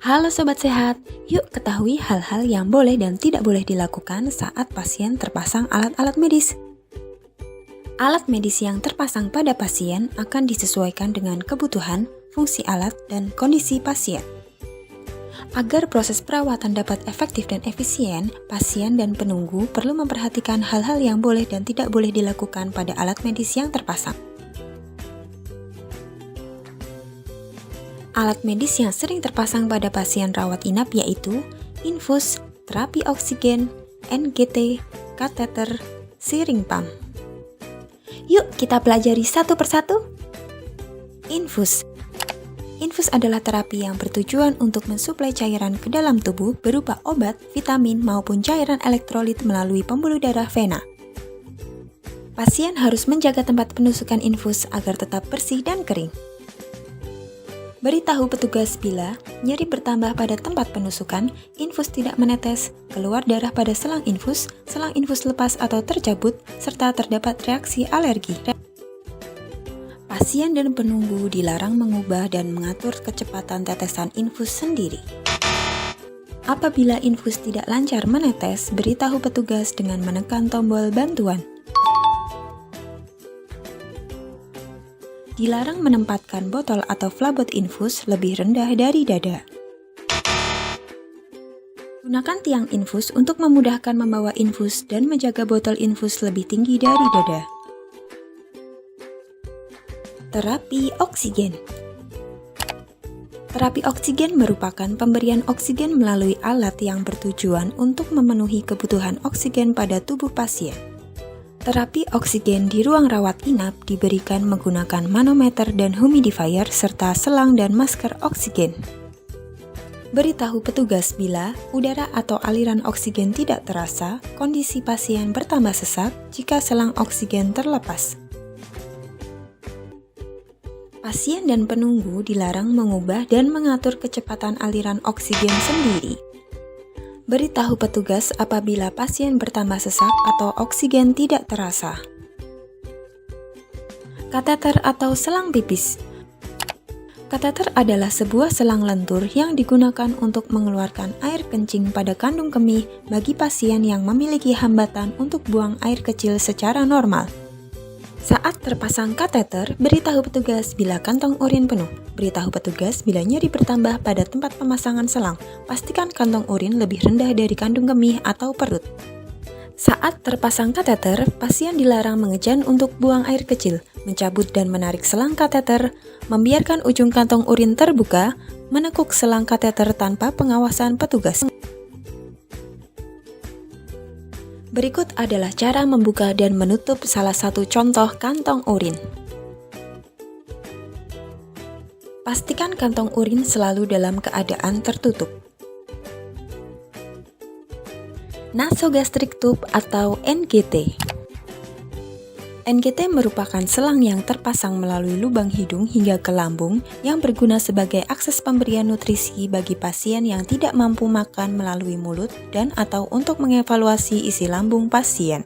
Halo Sobat Sehat, yuk ketahui hal-hal yang boleh dan tidak boleh dilakukan saat pasien terpasang alat-alat medis. Alat medis yang terpasang pada pasien akan disesuaikan dengan kebutuhan, fungsi alat, dan kondisi pasien. Agar proses perawatan dapat efektif dan efisien, pasien dan penunggu perlu memperhatikan hal-hal yang boleh dan tidak boleh dilakukan pada alat medis yang terpasang. Alat medis yang sering terpasang pada pasien rawat inap yaitu infus, terapi oksigen, NGT, kateter, siring pump. Yuk kita pelajari satu persatu. Infus. Infus adalah terapi yang bertujuan untuk mensuplai cairan ke dalam tubuh berupa obat, vitamin, maupun cairan elektrolit melalui pembuluh darah vena. Pasien harus menjaga tempat penusukan infus agar tetap bersih dan kering. Beritahu petugas bila nyeri bertambah pada tempat penusukan, infus tidak menetes, keluar darah pada selang infus lepas atau tercabut, serta terdapat reaksi alergi. Pasien dan penunggu dilarang mengubah dan mengatur kecepatan tetesan infus sendiri. Apabila infus tidak lancar menetes, beritahu petugas dengan menekan tombol bantuan. Dilarang menempatkan botol atau flabot infus lebih rendah dari dada. Gunakan tiang infus untuk memudahkan membawa infus dan menjaga botol infus lebih tinggi dari dada. Terapi oksigen. Terapi oksigen merupakan pemberian oksigen melalui alat yang bertujuan untuk memenuhi kebutuhan oksigen pada tubuh pasien. Terapi oksigen di ruang rawat inap diberikan menggunakan manometer dan humidifier serta selang dan masker oksigen. Beritahu petugas bila udara atau aliran oksigen tidak terasa, kondisi pasien bertambah sesak jika selang oksigen terlepas. Pasien dan penunggu dilarang mengubah dan mengatur kecepatan aliran oksigen sendiri. Beritahu petugas apabila pasien bertambah sesak atau oksigen tidak terasa. Kateter atau selang pipis. Kateter adalah sebuah selang lentur yang digunakan untuk mengeluarkan air kencing pada kandung kemih bagi pasien yang memiliki hambatan untuk buang air kecil secara normal. Saat terpasang kateter, beritahu petugas bila kantong urin penuh. Beritahu petugas bila nyeri bertambah pada tempat pemasangan selang. Pastikan kantong urin lebih rendah dari kandung kemih atau perut. Saat terpasang kateter, pasien dilarang mengejan untuk buang air kecil, mencabut dan menarik selang kateter, membiarkan ujung kantong urin terbuka, menekuk selang kateter tanpa pengawasan petugas. Berikut adalah cara membuka dan menutup salah satu contoh kantong urin. Pastikan kantong urin selalu dalam keadaan tertutup. Nasogastric tube atau NGT. NGT merupakan selang yang terpasang melalui lubang hidung hingga ke lambung yang berguna sebagai akses pemberian nutrisi bagi pasien yang tidak mampu makan melalui mulut dan atau untuk mengevaluasi isi lambung pasien.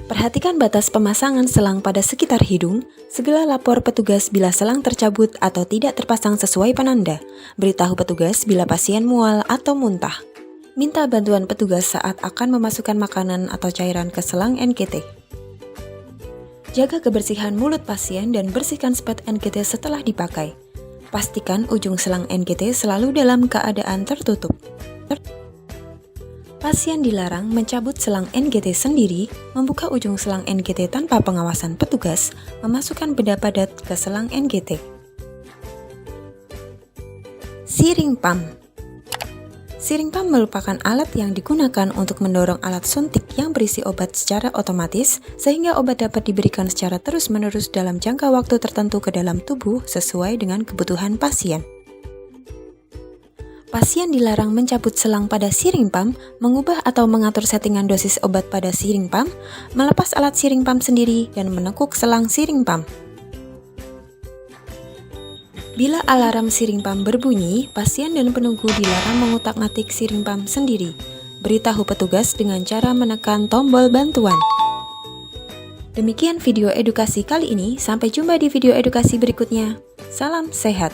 Perhatikan batas pemasangan selang pada sekitar hidung. Segera lapor petugas bila selang tercabut atau tidak terpasang sesuai penanda. Beritahu petugas bila pasien mual atau muntah. Minta bantuan petugas saat akan memasukkan makanan atau cairan ke selang NGT. Jaga kebersihan mulut pasien dan bersihkan spot NGT setelah dipakai. Pastikan ujung selang NGT selalu dalam keadaan tertutup. Pasien dilarang mencabut selang NGT sendiri, membuka ujung selang NGT tanpa pengawasan petugas, memasukkan beda padat ke selang NGT. Siring pump. Siring pump merupakan alat yang digunakan untuk mendorong alat suntik yang berisi obat secara otomatis, sehingga obat dapat diberikan secara terus-menerus dalam jangka waktu tertentu ke dalam tubuh sesuai dengan kebutuhan pasien. Pasien dilarang mencabut selang pada siring pump, mengubah atau mengatur settingan dosis obat pada siring pump, melepas alat siring pump sendiri, dan menekuk selang siring pump. Bila alarm siring pump berbunyi, pasien dan penunggu dilarang mengutak-ngatik siring pump sendiri. Beritahu petugas dengan cara menekan tombol bantuan. Demikian video edukasi kali ini, sampai jumpa di video edukasi berikutnya. Salam sehat!